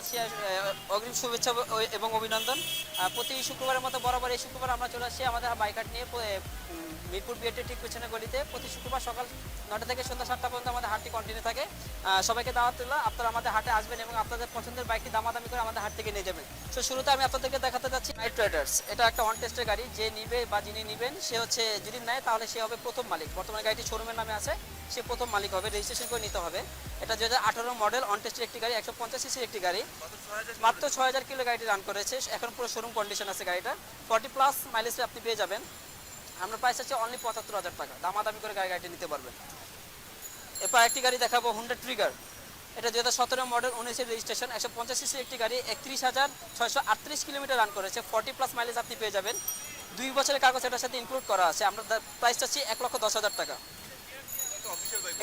জানাচ্ছি অগ্রিম শুভেচ্ছা এবং অভিনন্দন। প্রতি শুক্রবারের মতো বরাবর এই শুক্রবার আমরা চলে আসছি আমাদের বাইক হাট নিয়ে মিরপুর বিএটের ঠিক পেছনে গলিতে। প্রতি শুক্রবার সকাল 9টা থেকে সন্ধ্যা 7টা পর্যন্ত আমাদের হাটটি কন্টিনিউ থাকে। সবাইকে দাওয়াত দিল, আপনারা আমাদের হাটে আসবেন এবং আপনাদের পছন্দের বাইকটি দামাদামি করে আমাদের হাট থেকে নিয়ে যাবেন। তো শুরুতে আমি আপনাদেরকে দেখাতে যাচ্ছি নাইট রাইডার্স। এটা একটা অন টেস্টের গাড়ি, যে নিবে বা যিনি নেবেন সে হচ্ছে, যদি নেয় তাহলে সে হবে প্রথম মালিক। বর্তমানে গাড়িটি শোরুমের নামে আছে, সে প্রথম মালিক হবে, রেজিস্ট্রেশন করে নিতে হবে। এটা 2018 মডেল অন টেস্টের একটি গাড়ি, 150 সিসির একটি গাড়ি, মাত্র 6000 কিলো গাড়িটি রান করেছে। এখন পুরো শোরুম কন্ডিশন আছে গাড়িটা, 40+ মাইলেজে আপনি পেয়ে যাবেন। আমরা প্রাইস আছে অনলি 75,000 টাকা, দামাদামি করে গাড়িটি নিতে পারবেন। এরপর একটি গাড়ি দেখাবো, হুন্ডা ট্রিগার। এটা 2017 মডেল 19-এর রেজিস্ট্রেশন, 150 সিসির একটি গাড়ি, 31,638 কিলোমিটার রান করেছে, 40+ মাইলেজ আপনি পেয়ে যাবেন। 2 বছরের কাগজ এটার সাথে ইনক্লুড করা আছে। আমরা প্রাইস চাচ্ছি 1,10,000 টাকা।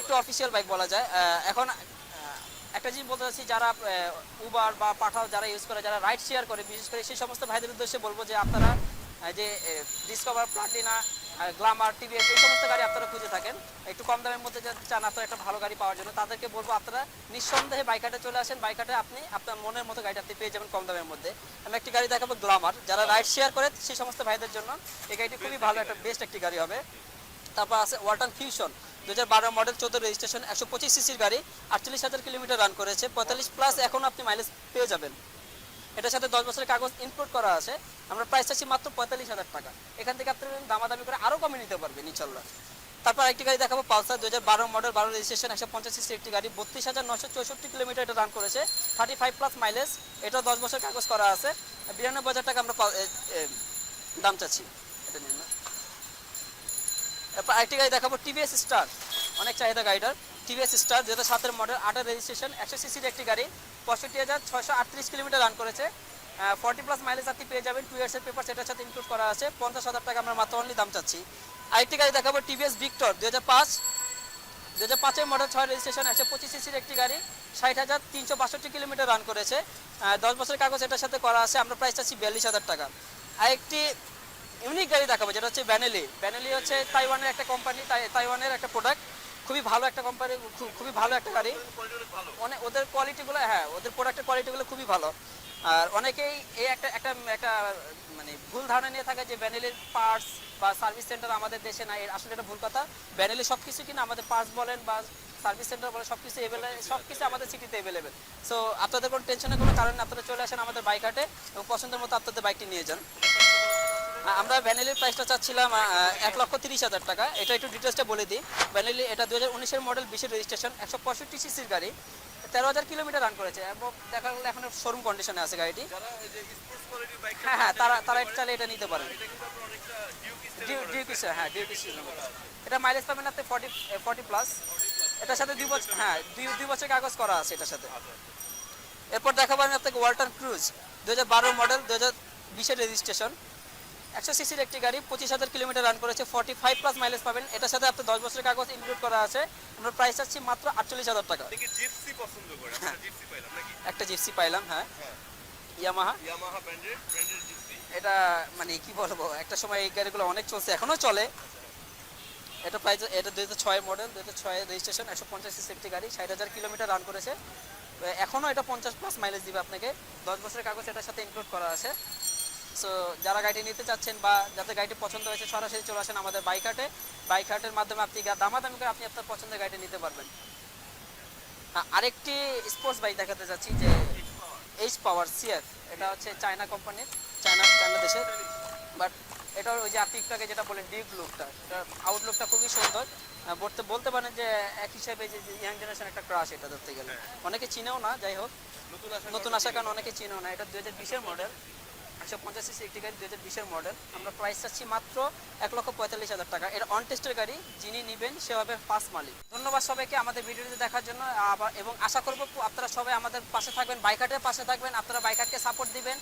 একটু অফিসিয়াল বাইক বলা যায়। এখন একটা জিনিস বলতে চাচ্ছি, যারা উবার বা পাঠাও যারা ইউজ করে, যারা রাইড শেয়ার করে, বিশেষ করে সেই সমস্ত ভাইদের উদ্দেশ্যে বলবো যে আপনারা যে ডিসকভার, প্লাটিনা, গ্ল্যামার, টিভিএস এই সমস্ত গাড়ি আপনারা খুঁজে থাকেন, একটু কম দামের মধ্যে চান আপনারা একটা ভালো গাড়ি পাওয়ার জন্য, তাদেরকে বলবো আপনারা নিঃসন্দেহে বাইকহাটে চলে আসেন। বাইকহাটে আপনি আপনার মনের মতো গাড়িটা আপনি পেয়ে যাবেন কম দামের মধ্যে। আমি একটি গাড়ি দেখাবো, গ্ল্যামার। যারা রাইড শেয়ার করে সেই সমস্ত ভাইদের জন্য এই গাড়িটি খুবই ভালো, একটা বেস্ট একটি গাড়ি হবে। তারপর আছে ওয়ালটন ফিউশন, 2012 মডেল, 14 রেজিস্ট্রেশন, 125 সিসির গাড়ি, 48,000 কিলোমিটার রান করেছে, 45+ এখন আপনি মাইলেজ পেয়ে যাবেন। এটার সাথে 10 বছরের কাগজ ইনক্লুড করা আছে। আমরা প্রাইস চাচ্ছি মাত্র 45,000 টাকা। এখান থেকে আপনি দামাদামি করে আরও কমে নিতে পারবেন ইনশাল্লাহ। তারপর একটি গাড়ি দেখাবো, পালসার, 2012 মডেল, 12 রেজিস্ট্রেশন, 150 সিসির একটি গাড়ি, 32,964 কিলোমিটার এটা রান করেছে, 35+ মাইলেজ। এটাও 10 বছর কাগজ করা আছে, 92,000 টাকা আমরা দাম চাচ্ছি। এটা নিন না। এরপর আরেকটি গাড়ি দেখাবো, টিভিএস স্টার। অনেক চাহিদা গাড়িটার, টিভিএস স্টার, 2007 মডেল, 8 রেজিস্ট্রেশন, 100 সিসির একটি গাড়ি, 65,638 কিলোমিটার রান করেছে, 40+ মাইলেজ আপনি পেয়ে যাবেন। 2 ইয়ার্সের পেপার এটার সাথে ইনক্লুড করা আছে, 50,000 টাকা আমরা মাত্র অনলি দাম চাচ্ছি। আরেকটি গাড়ি দেখাবো, টিভিএস ভিক্টর, 2005 মডেল, 6 রেজিস্ট্রেশন, 125 সিসির একটি গাড়ি, 60,362 কিলোমিটার রান করেছে, 10 বছরের কাগজ এটার সাথে করা আছে। আমরা প্রাইস চাচ্ছি 42,000 টাকা। আরেকটি ইউনিক গাড়ি দেখাবো, যেটা হচ্ছে ব্যানেলি। ব্যানেলি হচ্ছে তাইওয়ানের একটা কোম্পানি, তাইওয়ানের একটা প্রোডাক্ট, খুবই ভালো একটা কোম্পানি, খুবই ভালো একটা গাড়ি। অনেক ওদের কোয়ালিটিগুলো, হ্যাঁ ওদের প্রোডাক্টের কোয়ালিটিগুলো খুবই ভালো। আর অনেকেই এই একটা একটা একটা মানে ভুল ধারণা নিয়ে থাকে যে ব্যানেলির পার্টস বা সার্ভিস সেন্টার আমাদের দেশে নাই। আসলে এটা ভুল কথা। ব্যানেলি সব কিছু কিনা আমাদের পার্টস বলেন বা সার্ভিস সেন্টার বলেন, সব কিছু সব কিছু আমাদের সিটিতে অ্যাভেলেবেল। সো আপনাদের কোনো টেনশনের কোনো কারণে আপনারা চলে আসেন আমাদের বাইক হাটে এবং পছন্দের মতো আপনাদের বাইকটি নিয়ে যান। আমরা ভ্যানেলির প্রাইসটা চাচ্ছিলাম 1,30,000 টাকা। এটা একটু ডিটেলসটা বলে দিই। ভ্যানেলি এটা 2019-এর মডেল, 20-এর রেজিস্ট্রেশন, 165 সিসির গাড়ি, 13,000 কিলোমিটার রান করেছে এবং দেখা গেলো এখন শোরুম কন্ডিশনে আছে গাড়িটি। হ্যাঁ হ্যাঁ, তারা চাইলে এটা নিতে পারেন। ডিউকিস, হ্যাঁ ডিউকিস। এটা মাইলেজ পাবেন আপনি 40+। এটার সাথে 2 বছর, হ্যাঁ 2 বছর কাগজ করা আছে এটার সাথে। এরপর দেখাবো আমি আপনাকে ওয়ালটন ক্রুজ, 2012 মডেল, 2020-এর রেজিস্ট্রেশন, 100 সিসির একটি গাড়ি, 25,000 কিলোমিটার রান করেছে, 45+ মাইলেজ পাবেন। এটার সাথে আপনার 10 বছরের কাগজ ইনক্লুড করা আছে। আমরা প্রাইস চাচ্ছি মাত্র 48,000 টাকা। একটা জিপসি পাইলাম, হ্যাঁ ইয়ামাহা ব্র্যান্ডের জিপসি। এটা মানে কি বলবো, একটা সময় এই গাড়িগুলো অনেক চলছে, এখনো চলে। এটা প্রাইস, এটা 2006 মডেল, 2006 রেজিস্ট্রেশন, 150 সিসির একটি গাড়ি, 60,000 কিলোমিটার রান করেছে, এখনও এটা 50+ মাইলেজ দিবে আপনাকে। 10 বছরের কাগজ এটার সাথে ইনক্লুড করা আছে। সো যারা গাড়িটি নিতে চাচ্ছেন বা যাদের গাড়িটি পছন্দ হয়েছে, সরাসরি চলে আসেন আমাদের বাইক হাটে। বাইক হাটের মাধ্যমে আপনি দামাদামি করে আপনি আপনার পছন্দের গাড়িটি নিতে পারবেন। আরেকটি স্পোর্টস বাইক দেখাতে যাচ্ছি, যে এইচ পাওয়ার সিএফ। এটা হচ্ছে চায়না কোম্পানির, চায়না দেশের, বাট এটার ওই যে আপনি একটু আগে যেটা বলেন ডিউক লুকটা, এটার আউটলুকটা খুবই সুন্দর। বলতে পারেন যে এক হিসেবে যে ইয়াং জেনারেশন একটা ক্রাশ এটা ধরতে গেলে। অনেকে চিনেও না, যাই হোক নতুন আসার কারণে অনেকে চিনেও না। এটা 2020-এর মডেল, 150 সিসি একটি গাড়ি, 2020-এর মডেল। আমরা প্রাইস চাচ্ছি মাত্র 1,45,000 টাকা। এটা অন টেস্টের গাড়ি, যিনি নেবেন সে হবে ফার্স্ট মালিক। ধন্যবাদ সবাইকে আমাদের ভিডিওটি দেখার জন্য। এবং আশা করব আপনারা সবাই আমাদের পাশে থাকবেন, বাইক হাটের পাশে থাকবেন, আপনারা বাইক হাটকে সাপোর্ট দিবেন।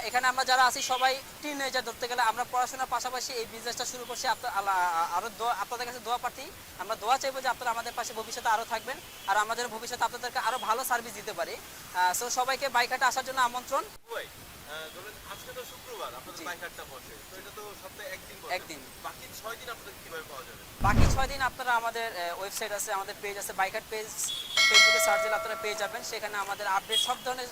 এখানে আমরা যারা আছি সবাই টিনেজার ধরতে গেলে, আমরা পড়াশোনার পাশাপাশি এই বিজনেসটা শুরু করছি। আরও আপনাদের কাছে দোয়া প্রার্থী, আমরা দোয়া চাইবো যে আপনারা আমাদের পাশে ভবিষ্যতে আরও থাকবেন, আর আমাদের ভবিষ্যতে আপনাদেরকে আরও ভালো সার্ভিস দিতে পারি। সো সবাইকে বাইক হাটে আসার জন্য আমন্ত্রণ। আজকে তো শুক্রবার আপনাদের বাইক হাটটা বসে, তো এটা তো সপ্তাহে একদিন, বাকি 6 দিন আপনাদের কিভাবে পাওয়া যাবে? বাকি 6 দিন আপনারা আমাদের ওয়েবসাইট আছে, আমাদের পেজ আছে, বাইক হাট পেজ ফেসবুকে সার্চ দিলে আপনারা পেয়ে যাবেন। সেখানে আমাদের আপডেট সব ধরনের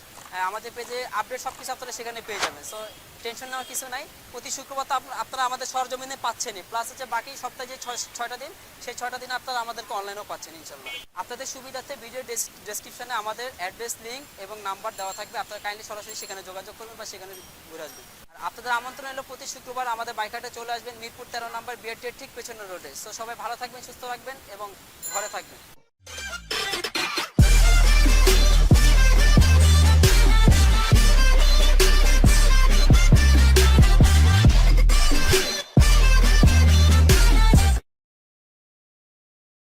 আমাদের পেজে আপডেট সব কিছু আপনারা সেখানে পেয়ে যাবেন। সো টেনশন নেওয়ার কিছু নাই। প্রতি শুক্রবার তো আপনারা আমাদের সরজমিনে পাচ্ছেনই, প্লাস হচ্ছে বাকি সপ্তাহে যে 6টা দিন, সেই 6টা দিন আপনারা আমাদেরকে অনলাইনেও পাচ্ছেন ইনশাল্লাহ। আপনাদের সুবিধার্থে ভিডিও ডেসক্রিপশনে আমাদের অ্যাড্রেস, লিঙ্ক এবং নাম্বার দেওয়া থাকবে। আপনারা কাইন্ডলি সরাসরি সেখানে যোগাযোগ করবেন বা সেখানে ঘুরে আসবেন। আর আপনাদের আমন্ত্রণ হলো প্রতি শুক্রবার আমাদের বাইকহাটে চলে আসবেন, মিরপুর 13 নম্বর বিআরটির ঠিক পেছনের রোডে। সো সবাই ভালো থাকবেন, সুস্থ থাকবেন এবং ঘরে থাকবেন।